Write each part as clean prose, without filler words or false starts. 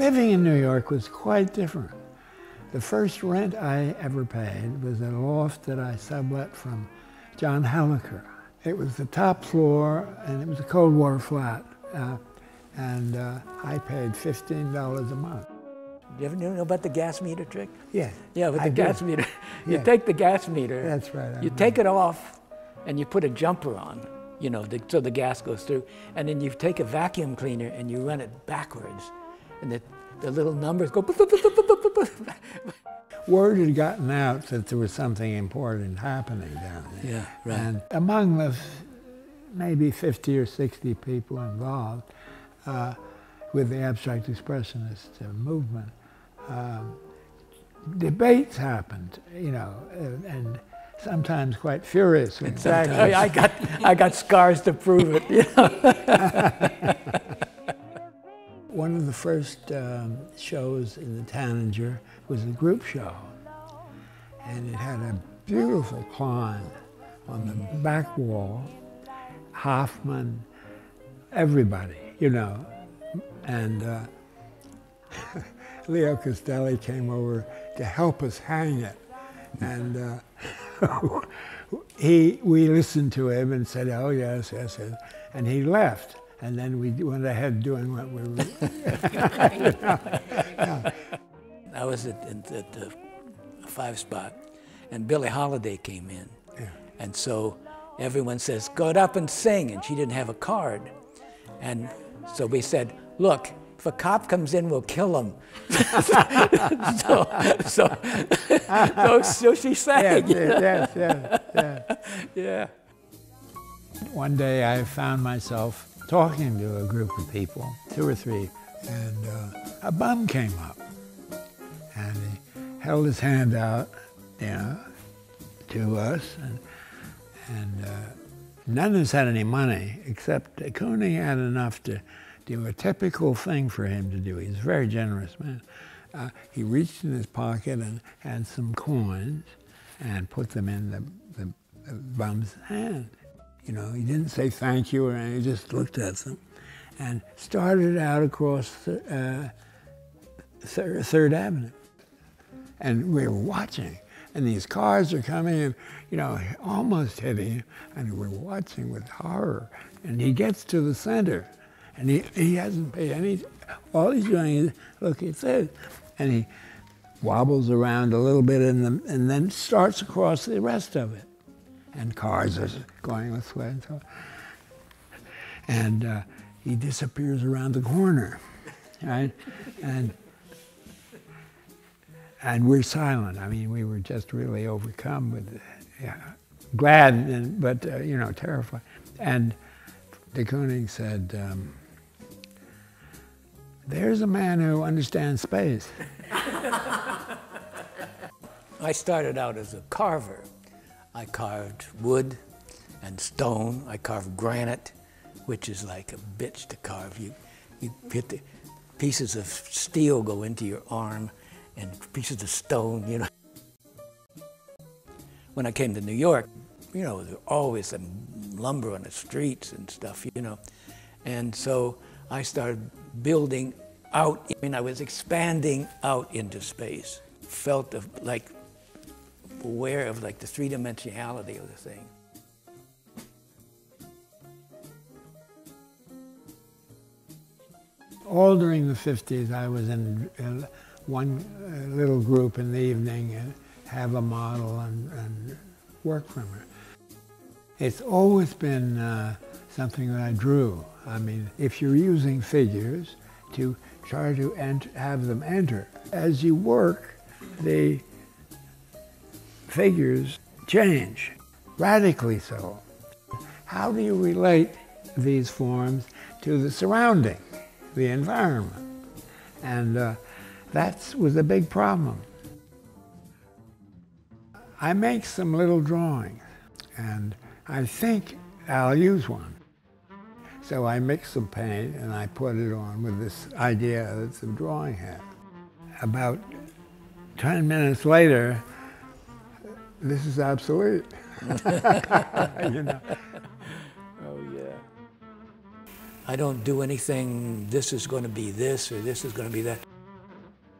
Living in New York was quite different. The first rent I ever paid was a loft that I sublet from John Heliker. It was the top floor, and it was a cold water flat. I paid $15 a month. Do you ever know about the gas meter trick? Yeah. Yeah, with the gas meter. You Yeah. take the gas meter. That's right. You take it off, and you put a jumper on, you know, so the gas goes through. And then you take a vacuum cleaner and you run it backwards, and the little numbers go. Word had gotten out that there was something important happening down there. Yeah, right. And among the maybe 50 or 60 people involved with the abstract expressionist movement, debates happened, you know, and sometimes quite furious. Exactly. I got scars to prove it. You know? One of the first shows in the Tanager was a group show, and it had a beautiful climb on the back wall. Hoffman, everybody, you know, and Leo Castelli came over to help us hang it, and we listened to him and said, "Oh yes, yes, yes," and he left. And then we went ahead doing what we were. Yeah. I was at the 5-spot, and Billie Holiday came in. Yeah. And so everyone says, "Go up and sing," and she didn't have a card. And so we said, "Look, if a cop comes in, we'll kill him." so she sang. Yes. Yeah. One day I found myself talking to a group of people, 2 or 3, and a bum came up, and he held his hand out, you know, to us, and none of us had any money, except Kooning had enough to do a typical thing for him to do. He's a very generous man. He reached in his pocket and had some coins and put them in the bum's hand. You know, he didn't say thank you or anything, he just looked at them and started out across Third Avenue. And we were watching, and these cars are coming and, you know, almost hitting him, and we're watching with horror. And he gets to the center, and he hasn't paid any, all he's doing is, look, it's it. And he wobbles around a little bit and then starts across the rest of it. And cars are going this way and so on. And he disappears around the corner, right? And we're silent. I mean, we were just really overcome with, glad, but, you know, terrified. And de Kooning said, "There's a man who understands space." I started out as a carver. I carved wood and stone. I carved granite, which is like a bitch to carve. You hit the pieces of steel go into your arm, and pieces of stone, you know. When I came to New York, you know, there was always some lumber on the streets and stuff, you know. And so I started building out. I mean, I was expanding out into space. Felt like aware of like the three-dimensionality of the thing. All during the 50s, I was in one little group in the evening and have a model and work from her. It's always been something that I drew. I mean, if you're using figures to try to have them enter, as you work, the figures change, radically so. How do you relate these forms to the surrounding, the environment? And that was a big problem. I make some little drawings, and I think I'll use one. So I mix some paint and I put it on with this idea that the drawing had. About 10 minutes later, this is obsolete. You know? Oh, yeah. I don't do anything, this is going to be this or this is going to be that.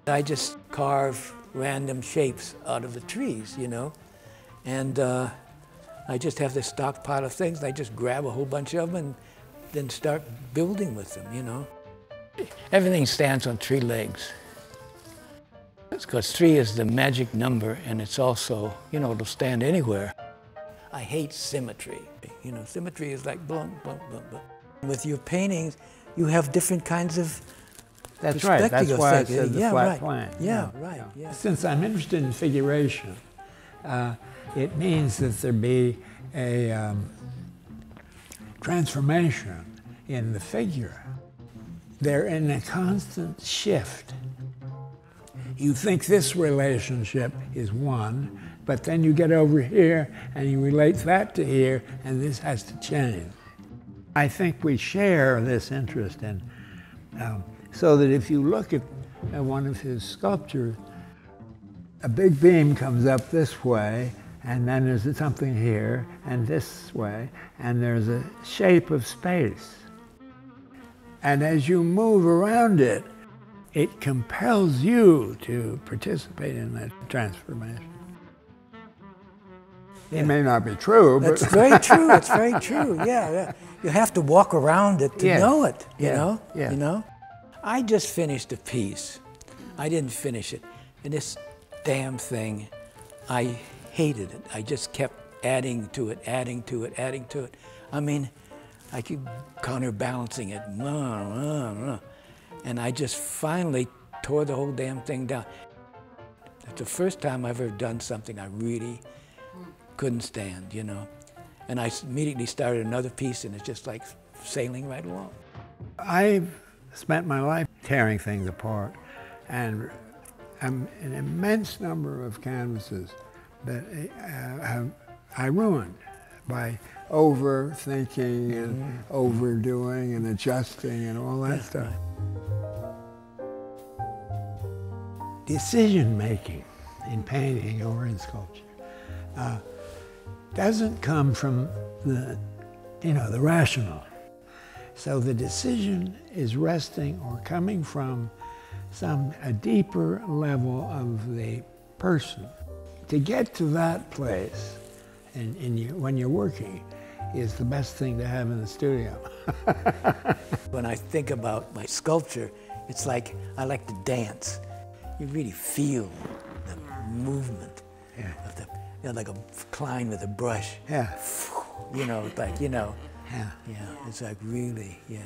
I just carve random shapes out of the trees, you know, and I just have this stockpile of things. I just grab a whole bunch of them and then start building with them, you know. Everything stands on 3 legs. It's because 3 is the magic number, and it's also, you know, it'll stand anywhere. I hate symmetry. You know, symmetry is like boom, boom, boom, boom. With your paintings, you have different kinds of That's right. That's why I said the flat plane. Yeah, right. Yeah. Since I'm interested in figuration, it means that there be a transformation in the figure. They're in a constant shift. You think this relationship is one, but then you get over here and you relate that to here, and this has to change. I think we share this interest in, so that if you look at one of his sculptures, a big beam comes up this way, and then there's something here, and this way, and there's a shape of space. And as you move around it, it compels you to participate in that transformation. It may not be true, but... That's very true, it's very true, yeah. You have to walk around it to know it, you know? You know? I just finished a piece. I didn't finish it. And this damn thing, I hated it. I just kept adding to it, adding to it, adding to it. I mean, I keep counterbalancing it. And I just finally tore the whole damn thing down. It's the first time I've ever done something I really couldn't stand, you know. And I immediately started another piece, and it's just like sailing right along. I've spent my life tearing things apart, and an immense number of canvases that I ruined by overthinking and overdoing and adjusting and all that stuff. Decision-making in painting or in sculpture doesn't come from the rational. So the decision is resting or coming from a deeper level of the person. To get to that place when you're working is the best thing to have in the studio. When I think about my sculpture, it's like I like to dance. You really feel the movement of the, like a Klein with a brush. Yeah. You know, like, you know. Yeah. Yeah, it's like really, yeah.